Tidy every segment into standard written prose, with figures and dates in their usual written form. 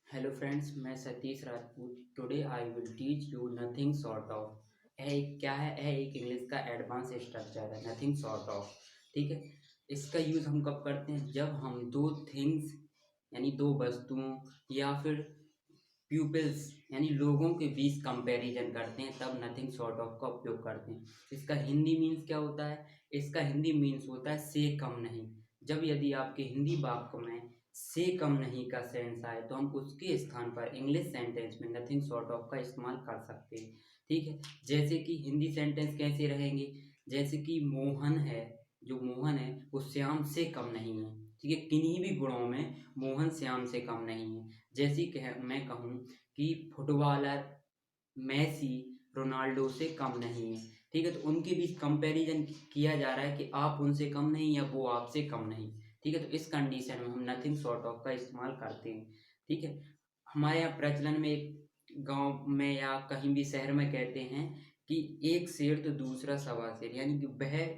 Hello friends, मैं Satish Rajput. Today I will teach you nothing sort of. क्या है? एक इंग्लिश का एडवांस स्ट्रक्चर है, नथिंग सॉर्ट ऑफ। ठीक है। इसका यूज़ हम कब करते हैं? जब हम दो थिंग्स यानी दो वस्तुओं या फिर प्यूपिल्स यानी लोगों के बीच कंपैरिजन करते हैं, तब नथिंग सॉर्ट ऑफ का उपयोग करते हैं। इसका हिंदी मीन्स क्या होता है? इसका हिंदी मीन्स होता है से कम नहीं। जब यदि आपके हिंदी वाक्य में से कम नहीं का सेंस आए तो हम उसके स्थान पर इंग्लिश सेंटेंस में नथिंग सॉर्ट ऑफ का इस्तेमाल कर सकते हैं। ठीक है। जैसे कि हिंदी सेंटेंस कैसे रहेंगे? जैसे कि मोहन है, जो मोहन है वो श्याम से कम नहीं है। ठीक है। किन्हीं भी गुणों में मोहन श्याम से कम नहीं है। जैसे मैं कहूँ कि फुटबॉलर मेसी रोनाल्डो से कम नहीं है। ठीक है। तो उनके बीच कंपैरिजन किया जा रहा है कि आप उनसे कम नहीं या वो आपसे कम नहीं। ठीक है। तो इस कंडीशन में हम नथिंग सॉर्ट ऑफ का इस्तेमाल करते हैं। ठीक है। हमारे यहाँ प्रचलन में एक गांव में या कहीं भी शहर में कहते हैं कि एक शेर तो दूसरा सवा शेर, यानी कि वह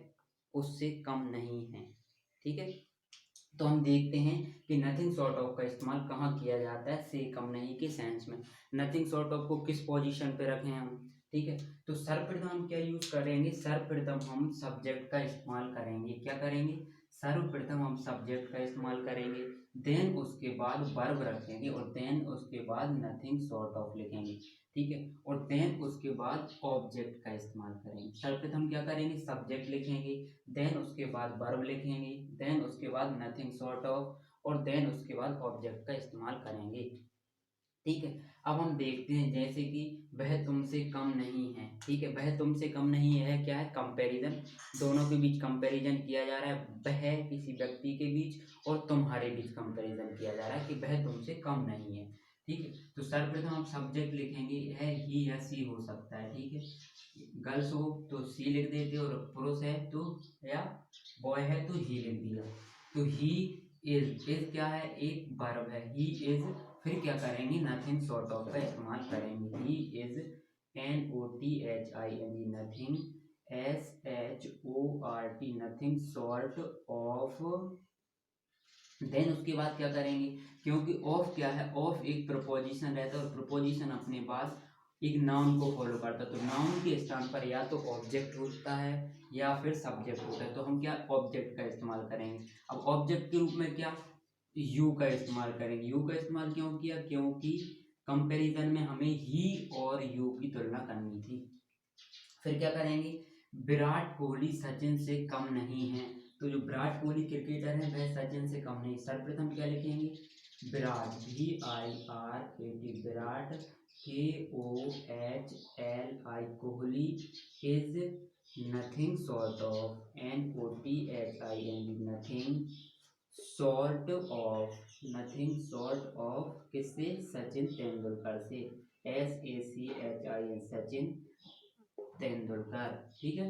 उससे कम नहीं है। ठीक है। तो हम देखते हैं कि नथिंग सॉर्ट ऑफ का इस्तेमाल कहाँ किया जाता है, से कम नहीं के सेंस में। नथिंग सॉर्ट ऑफ को किस पोजीशन पे रखें हम? ठीक है। तो सर्वप्रथम हम क्या यूज करेंगे? सर्वप्रथम हम सब्जेक्ट का इस्तेमाल करेंगे। क्या करेंगे? सर्वप्रथम हम सब्जेक्ट का इस्तेमाल करेंगे। देन उसके बाद वर्ब रखेंगे और देन उसके बाद नथिंग सॉर्ट ऑफ लिखेंगे। ठीक है। और देन उसके बाद ऑब्जेक्ट का इस्तेमाल करेंगे। सर्वप्रथम क्या करेंगे? सब्जेक्ट लिखेंगे, देन उसके बाद वर्ब लिखेंगे, देन उसके बाद नथिंग सॉर्ट ऑफ और देन उसके बाद ऑब्जेक्ट का इस्तेमाल करेंगे। ठीक है। अब हम देखते हैं जैसे कि वह तुमसे कम नहीं है। ठीक है। वह तुमसे कम नहीं है क्या है? कंपैरिजन। दोनों के बीच कंपैरिजन किया जा रहा है। वह किसी व्यक्ति के बीच और तुम्हारे बीच कंपैरिजन किया जा रहा है कि वह तुमसे कम नहीं है। ठीक है। तो सर्वप्रथम हम सब्जेक्ट लिखेंगे, है ही या सी हो सकता है। ठीक है। गर्ल्स हो तो सी लिख देते और पुरुष है तो या बॉय है तो ही लिख दिया। तो ही इज क्या है? एक वर्ब है, ही इज। फिर क्या करेंगे? नथिंग सॉर्ट ऑफ का इस्तेमाल करेंगे। He is NOTHING, nothing, SHORT, nothing sort of. Then उसके बाद क्या करेंगे? क्योंकि ऑफ क्या है? ऑफ एक प्रपोजिशन रहता है और प्रपोजिशन अपने पास एक नाउन को फॉलो करता है। तो नाउन के स्थान पर या तो ऑब्जेक्ट होता है या फिर सब्जेक्ट होता है। तो हम क्या ऑब्जेक्ट का इस्तेमाल करेंगे। अब ऑब्जेक्ट के रूप में क्या यू का इस्तेमाल करेंगे। यू का इस्तेमाल क्यों किया? क्योंकि कंपैरिजन में हमें ही और यू की तुलना करनी थी। फिर क्या करेंगे? विराट कोहली सचिन से कम नहीं है। तो जो विराट कोहली क्रिकेटर है वह सचिन से कम नहीं। सर्वप्रथम क्या लिखेंगे? Virat, VIRAT, Virat, KOHLI, Kohli is nothing sort of, NOTHING, nothing sort of, nothing sort of किससे? सचिन तेंदुलकर से, SACHIN, सचिन तेंदुलकर। ठीक है।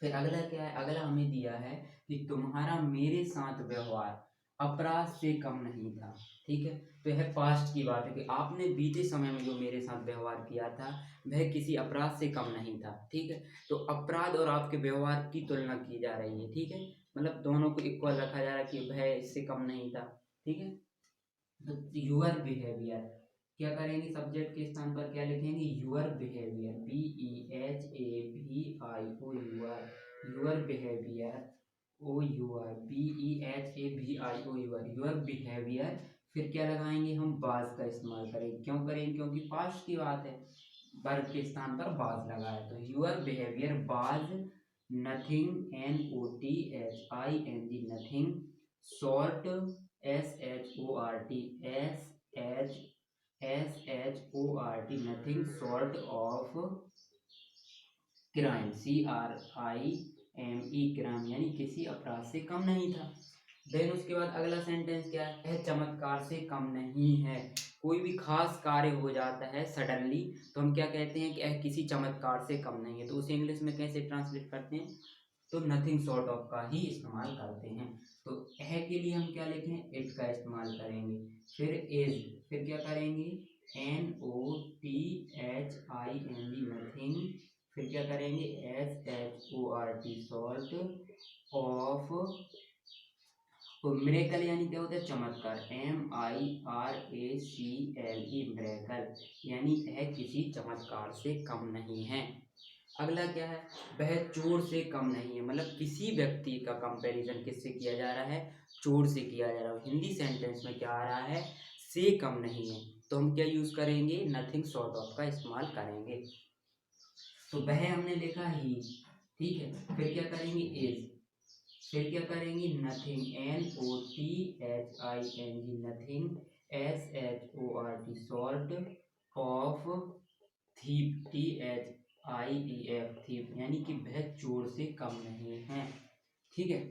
फिर अगला क्या है? अगला हमें दिया है कि तुम्हारा मेरे साथ व्यवहार अपराध से कम नहीं था। ठीक है। तो यह पास्ट की बात है कि आपने बीते समय में जो मेरे साथ व्यवहार किया था वह किसी अपराध से कम नहीं था। ठीक है। तो अपराध और आपके व्यवहार की तुलना की जा रही है। ठीक है। मतलब दोनों को इक्वल रखा जा रहा है कि वह इससे कम नहीं था। ठीक है। तो यूअर बिहेवियर क्या करेंगे? सब्जेक्ट के स्थान पर क्या लिखेंगे? Your behaviour, BEHAVIO, your, your behaviour, BEHAVIO, your behaviour. फिर क्या लगाएंगे? हम बाज का इस्तेमाल करेंगे। क्यों करेंगे? क्योंकि पास्ट की बात है, वर्ब के स्थान पर बाज लगाया। तो यूअर बिहेवियर बाज nothing, NOTHING, nothing sort, SHORT, nothing sort of crime, CRIME, crime, यानी किसी अपराध से कम नहीं था। देन उसके बाद अगला सेंटेंस क्या है? यह चमत्कार से कम नहीं है। कोई भी खास कार्य हो जाता है सडनली तो हम क्या कहते हैं कि यह किसी चमत्कार से कम नहीं है। तो उसे इंग्लिश में कैसे ट्रांसलेट करते हैं? तो नथिंग सॉर्ट ऑफ का ही इस्तेमाल करते हैं। तो है के लिए हम क्या लिखें? इट का इस्तेमाल करेंगे। फिर इज, फिर क्या करेंगे? NOTHING, nothing. फिर क्या करेंगे? SHORT, सॉल्ट ऑफ, तो मिरेकल यानी क्या होता है, चमत्कार, MIRACLE, मिरेकल यानी यह किसी चमत्कार से कम नहीं है। अगला क्या है, वह चोर से कम नहीं है, मतलब किसी व्यक्ति का कंपैरिजन किससे किया जा रहा है, चोर से किया जा रहा है। हिंदी सेंटेंस में क्या आ रहा है, से कम नहीं है, तो हम क्या यूज करेंगे, नथिंग शॉर्ट ऑफ का इस्तेमाल करेंगे। तो वह हमने लिखा ही, ठीक है, फिर क्या करेंगे, इज, फिर क्या करेंगे, nothing, NOTHING, nothing, SHORT, short of, thief, THIEF, thief यानी कि वह चोर से कम नहीं है। ठीक है,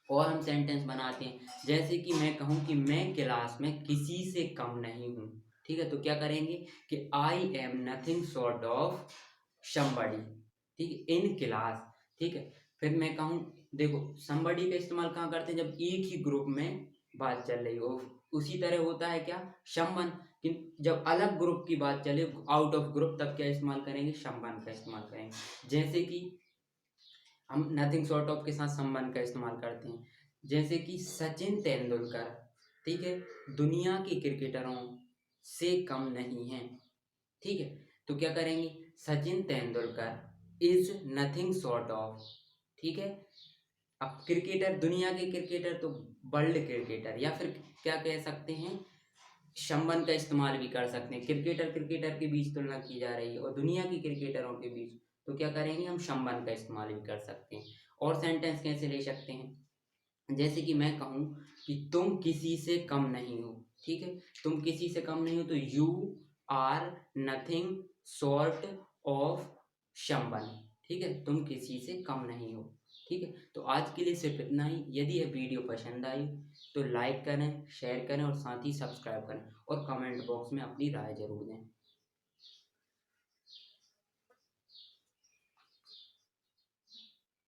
और हम सेंटेंस बनाते हैं, जैसे कि मैं कहूँ कि मैं क्लास में किसी से कम नहीं हूँ। ठीक है, तो क्या करेंगे कि I am nothing short of somebody, ठीक है, इन क्लास। ठीक है, फिर मैं कहूँ, देखो समबडी का इस्तेमाल कहाँ करते हैं, जब एक ही ग्रुप में बात चल रही हो। उसी तरह होता है क्या, संबंध, कि जब अलग ग्रुप की बात चले, आउट ऑफ ग्रुप, तब क्या इस्तेमाल करेंगे, संबंध का इस्तेमाल करेंगे। जैसे कि हम नथिंग शॉर्ट ऑफ के साथ संबंध का इस्तेमाल करते हैं, जैसे कि सचिन तेंदुलकर, ठीक है, दुनिया के क्रिकेटरों से कम नहीं है। ठीक है, तो क्या करेंगे, Sachin Tendulkar is nothing short of, ठीक है। अब क्रिकेटर, दुनिया के क्रिकेटर तो वर्ल्ड क्रिकेटर, या फिर क्या कह सकते हैं, संबंध का इस्तेमाल भी कर सकते हैं। क्रिकेटर क्रिकेटर के बीच तुलना की जा रही है और दुनिया की क्रिकेटरों के बीच, तो क्या करेंगे, हम संबंध का इस्तेमाल भी कर सकते हैं। और सेंटेंस कैसे ले सकते हैं, जैसे कि मैं कहूँ कि तुम किसी से कम नहीं हो। ठीक है, तुम किसी से कम नहीं हो, तो you are nothing short of संबंध। ठीक है, तुम किसी से कम नहीं हो। ठीक है, तो आज के लिए सिर्फ इतना ही। यदि यह वीडियो पसंद आई तो लाइक करें, शेयर करें और साथ ही सब्सक्राइब करें और कमेंट बॉक्स में अपनी राय जरूर दें।